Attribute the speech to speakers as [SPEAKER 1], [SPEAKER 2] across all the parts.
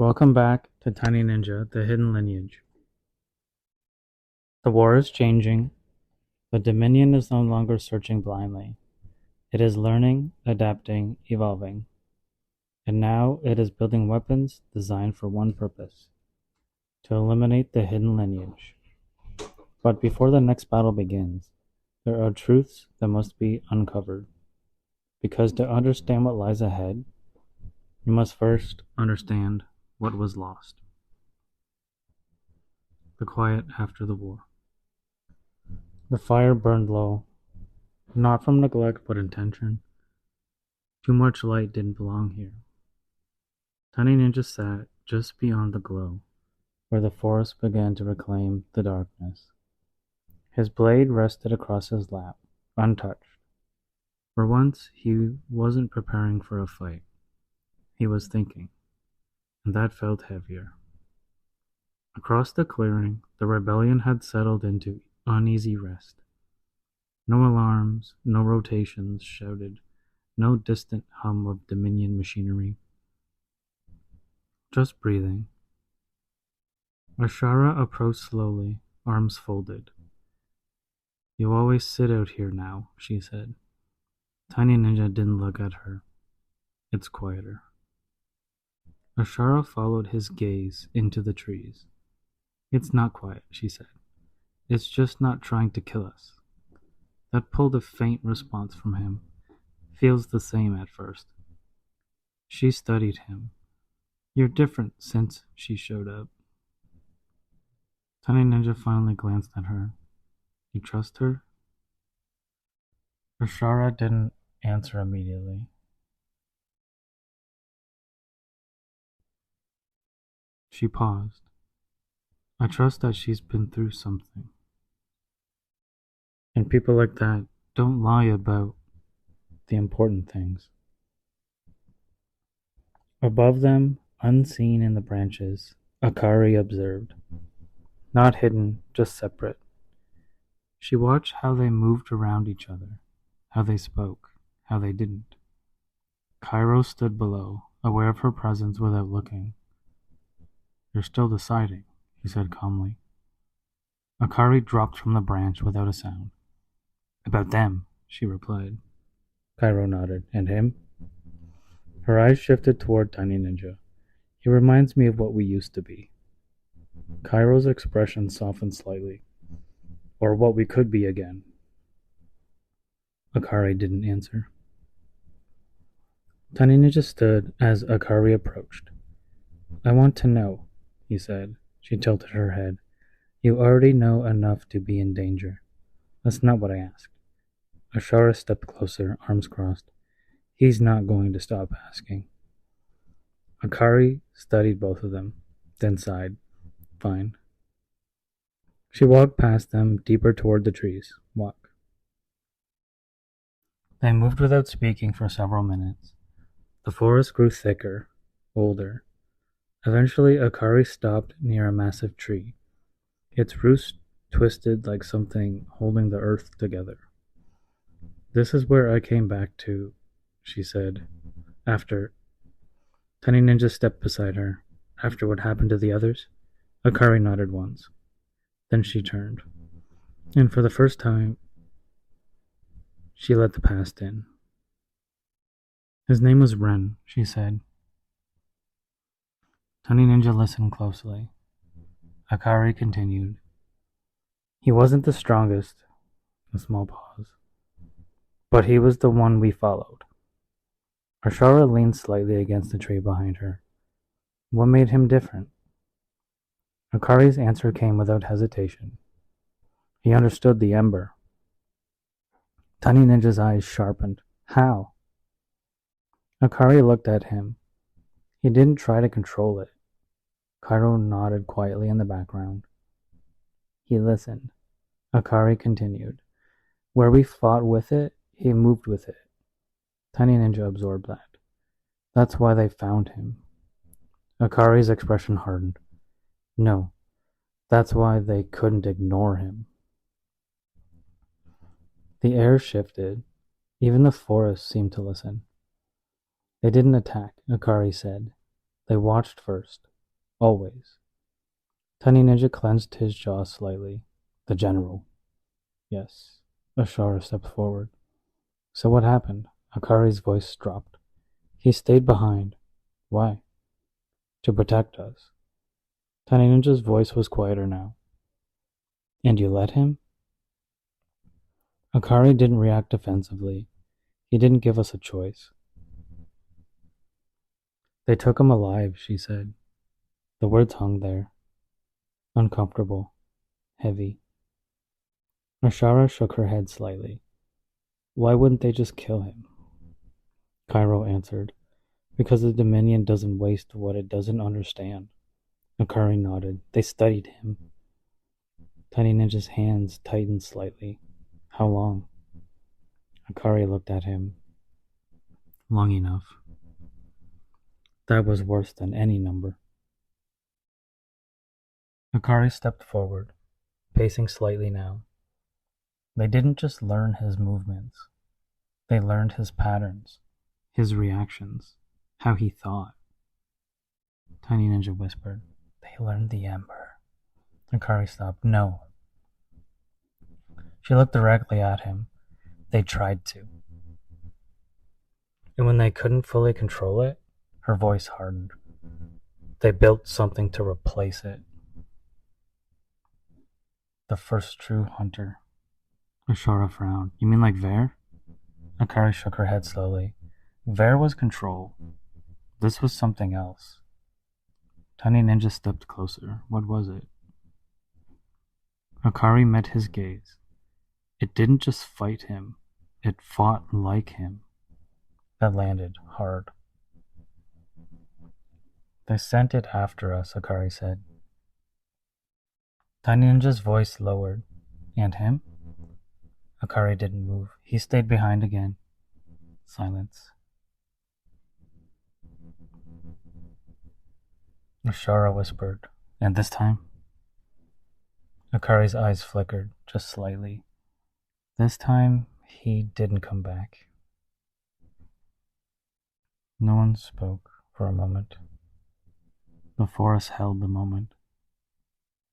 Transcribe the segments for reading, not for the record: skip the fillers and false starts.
[SPEAKER 1] Welcome back to Tiny Ninja, the Hidden Lineage. The war is changing. The Dominion is no longer searching blindly. It is learning, adapting, evolving. And now it is building weapons designed for one purpose: to eliminate the Hidden Lineage. But before the next battle begins, there are truths that must be uncovered. Because to understand what lies ahead, you must first understand what was lost. The quiet after the war. The fire burned low, not from neglect but intention. Too much light didn't belong here. Tiny Ninja sat just beyond the glow, where the forest began to reclaim the darkness. His blade rested across his lap, untouched. For once, he wasn't preparing for a fight. He was thinking, and that felt heavier. Across the clearing, the rebellion had settled into uneasy rest. No alarms, no rotations shouted, no distant hum of Dominion machinery. Just breathing. Ashara approached slowly, arms folded. "You always sit out here now," she said. Tiny Ninja didn't look at her. "It's quieter." Ashara followed his gaze into the trees. "It's not quiet," she said. "It's just not trying to kill us." That pulled a faint response from him. "Feels the same at first." She studied him. "You're different since she showed up." Tiny Ninja finally glanced at her. "You trust her?" Ashara didn't answer immediately. She paused. "I trust that she's been through something. And people like that don't lie about the important things." Above them, unseen in the branches, Akari observed. Not hidden, just separate. She watched how they moved around each other, how they spoke, how they didn't. Cairo stood below, aware of her presence without looking. "You're still deciding," he said calmly. Akari dropped from the branch without a sound. "About them," she replied. Cairo nodded. "And him?" Her eyes shifted toward Tiny Ninja. "He reminds me of what we used to be." Cairo's expression softened slightly. "Or what we could be again." Akari didn't answer. Tiny Ninja stood as Akari approached. "I want to know," he said. She tilted her head. "You already know enough to be in danger." "That's not what I asked." Ashara stepped closer, arms crossed. "He's not going to stop asking." Akari studied both of them, then sighed. "Fine." She walked past them, deeper toward the trees. "Walk." They moved without speaking for several minutes. The forest grew thicker, older. Eventually, Akari stopped near a massive tree. Its roots twisted like something holding the earth together. "This is where I came back to," she said. "After..." Tiny Ninja stepped beside her. "After what happened to the others?" Akari nodded once. Then she turned. And for the first time, she let the past in. "His name was Ren," she said. Tiny Ninja listened closely. Akari continued. "He wasn't the strongest," a small pause, "but he was the one we followed." Ashara leaned slightly against the tree behind her. "What made him different?" Akari's answer came without hesitation. "He understood the Ember." Tiny Ninja's eyes sharpened. "How?" Akari looked at him. "He didn't try to control it." Cairo nodded quietly in the background. "He listened." Akari continued. "Where we fought with it, he moved with it." Tiny Ninja absorbed that. "That's why they found him." Akari's expression hardened. "No, that's why they couldn't ignore him." The air shifted. Even the forest seemed to listen. "They didn't attack," Akari said. "They watched first. Always. Tiny Ninja clenched his jaw slightly. The general. Yes. Ashara stepped forward. So what happened? Akari's voice dropped. He stayed behind. Why? To protect us. Tiny Ninja's voice was quieter now. And you let him? Akari didn't react defensively. He didn't give us a choice. They took him alive, she said. The words hung there. Uncomfortable. Heavy. Ashara shook her head slightly. Why wouldn't they just kill him? Cairo answered. Because the Dominion doesn't waste what it doesn't understand. Akari nodded. They studied him. Tiny Ninja's hands tightened slightly. How long? Akari looked at him. Long enough. That was worse than any number. Akari stepped forward, pacing slightly now. They didn't just learn his movements. They learned his patterns, his reactions, how he thought. Tiny Ninja whispered, They learned the Ember. Akari stopped. No. She looked directly at him. They tried to. And when they couldn't fully control it, her voice hardened. They built something to replace it. The first true hunter. Ashara frowned. You mean like Ver? Akari shook her head slowly. Ver was control. This was something else. Tiny Ninja stepped closer. What was it? Akari met his gaze. It didn't just fight him. It fought like him. That landed hard. They sent it after us, Akari said. Tiny Ninja's voice lowered. And him? Akari didn't move. He stayed behind again. Silence. Ashara whispered. And this time? Akari's eyes flickered, just slightly. This time, he didn't come back. No one spoke for a moment. The forest held the moment.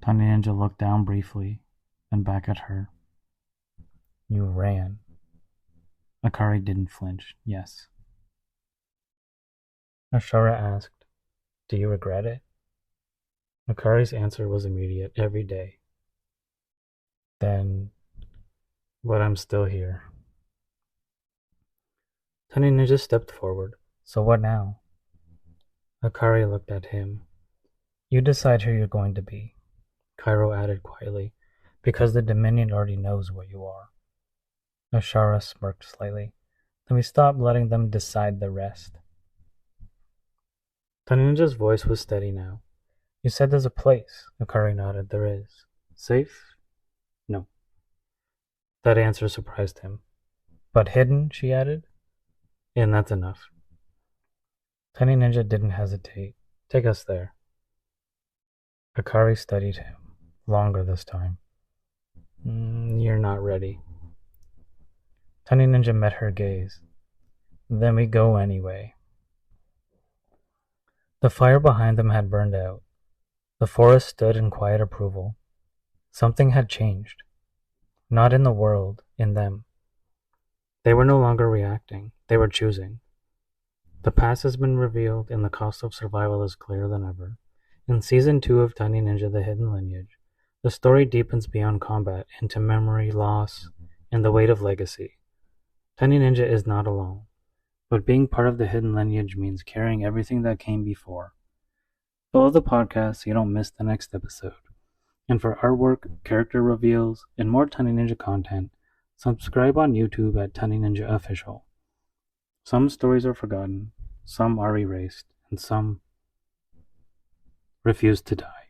[SPEAKER 1] Tiny Ninja looked down briefly, and back at her. You ran. Akari didn't flinch. Yes. Ashara asked, Do you regret it? Akari's answer was immediate. Every day. Then, but I'm still here. Tiny Ninja stepped forward. So what now? Akari looked at him. You decide who you're going to be, Cairo added quietly, because the Dominion already knows what you are. Ashara smirked slightly. Then we stop letting them decide the rest. Tiny Ninja's voice was steady now. You said there's a place. Akari nodded. There is. Safe? No. That answer surprised him. But hidden, she added. And that's enough. Tiny Ninja didn't hesitate. Take us there. Akari studied him. Longer this time. You're not ready. Tiny Ninja met her gaze. Then we go anyway. The fire behind them had burned out. The forest stood in quiet approval. Something had changed. Not in the world, in them. They were no longer reacting. They were choosing. The past has been revealed, and the cost of survival is clearer than ever. In Season 2 of Tiny Ninja The Hidden Lineage, the story deepens beyond combat into memory, loss, and the weight of legacy. Tiny Ninja is not alone, but being part of the Hidden Lineage means carrying everything that came before. Follow the podcast so you don't miss the next episode. And for artwork, character reveals, and more Tiny Ninja content, subscribe on YouTube at Tiny Ninja Official. Some stories are forgotten, some are erased, and some refuse to die.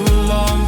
[SPEAKER 2] belong.